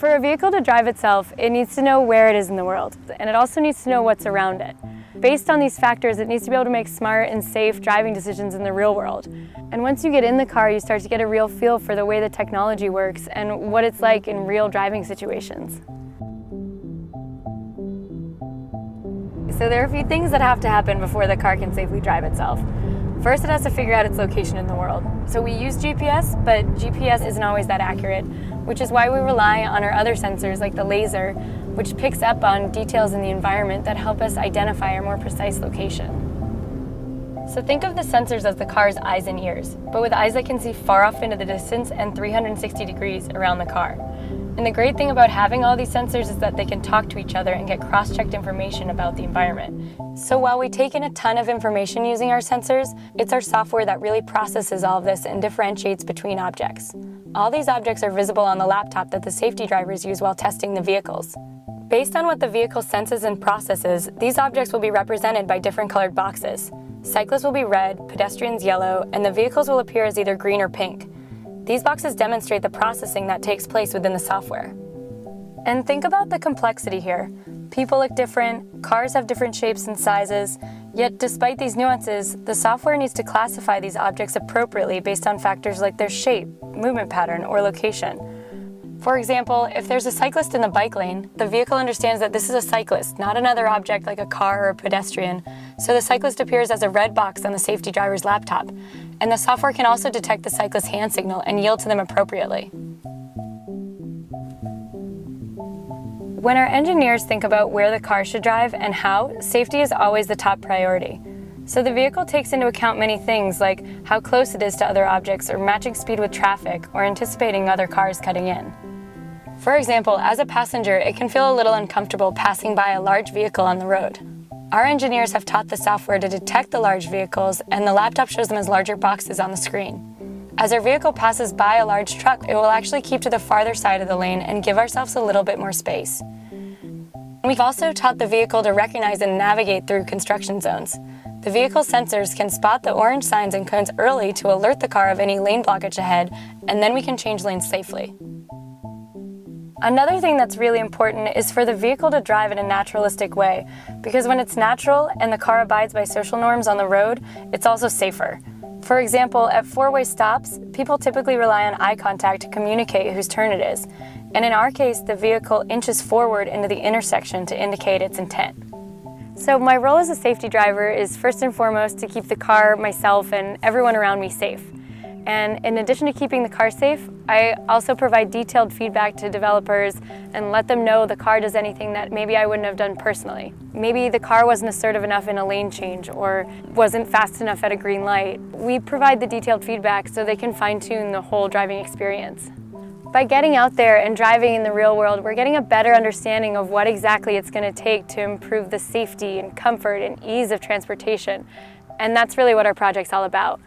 For a vehicle to drive itself, it needs to know where it is in the world, and it also needs to know what's around it. Based on these factors, it needs to be able to make smart and safe driving decisions in the real world. And once you get in the car, you start to get a real feel for the way the technology works and what it's like in real driving situations. So there are a few things that have to happen before the car can safely drive itself. First, it has to figure out its location in the world. So we use GPS, but GPS isn't always that accurate, which is why we rely on our other sensors like the laser, which picks up on details in the environment that help us identify our more precise location. So think of the sensors as the car's eyes and ears, but with eyes that can see far off into the distance and 360 degrees around the car. And the great thing about having all these sensors is that they can talk to each other and get cross-checked information about the environment. So while we take in a ton of information using our sensors, it's our software that really processes all of this and differentiates between objects. All these objects are visible on the laptop that the safety drivers use while testing the vehicles. Based on what the vehicle senses and processes, these objects will be represented by different colored boxes. Cyclists will be red, pedestrians yellow, and the vehicles will appear as either green or pink. These boxes demonstrate the processing that takes place within the software. And think about the complexity here. People look different, cars have different shapes and sizes, yet despite these nuances, the software needs to classify these objects appropriately based on factors like their shape, movement pattern, or location. For example, if there's a cyclist in the bike lane, the vehicle understands that this is a cyclist, not another object like a car or a pedestrian, so the cyclist appears as a red box on the safety driver's laptop. And the software can also detect the cyclist's hand signal and yield to them appropriately. When our engineers think about where the car should drive and how, safety is always the top priority. So the vehicle takes into account many things like how close it is to other objects or matching speed with traffic or anticipating other cars cutting in. For example, as a passenger, it can feel a little uncomfortable passing by a large vehicle on the road. Our engineers have taught the software to detect the large vehicles, and the laptop shows them as larger boxes on the screen. As our vehicle passes by a large truck, it will actually keep to the farther side of the lane and give ourselves a little bit more space. We've also taught the vehicle to recognize and navigate through construction zones. The vehicle sensors can spot the orange signs and cones early to alert the car of any lane blockage ahead, and then we can change lanes safely. Another thing that's really important is for the vehicle to drive in a naturalistic way, because when it's natural and the car abides by social norms on the road, it's also safer. For example, at four-way stops, people typically rely on eye contact to communicate whose turn it is. And in our case, the vehicle inches forward into the intersection to indicate its intent. So my role as a safety driver is first and foremost to keep the car, myself, and everyone around me safe. And in addition to keeping the car safe, I also provide detailed feedback to developers and let them know the car does anything that maybe I wouldn't have done personally. Maybe the car wasn't assertive enough in a lane change or wasn't fast enough at a green light. We provide the detailed feedback so they can fine-tune the whole driving experience. By getting out there and driving in the real world, we're getting a better understanding of what exactly it's going to take to improve the safety and comfort and ease of transportation. And that's really what our project's all about.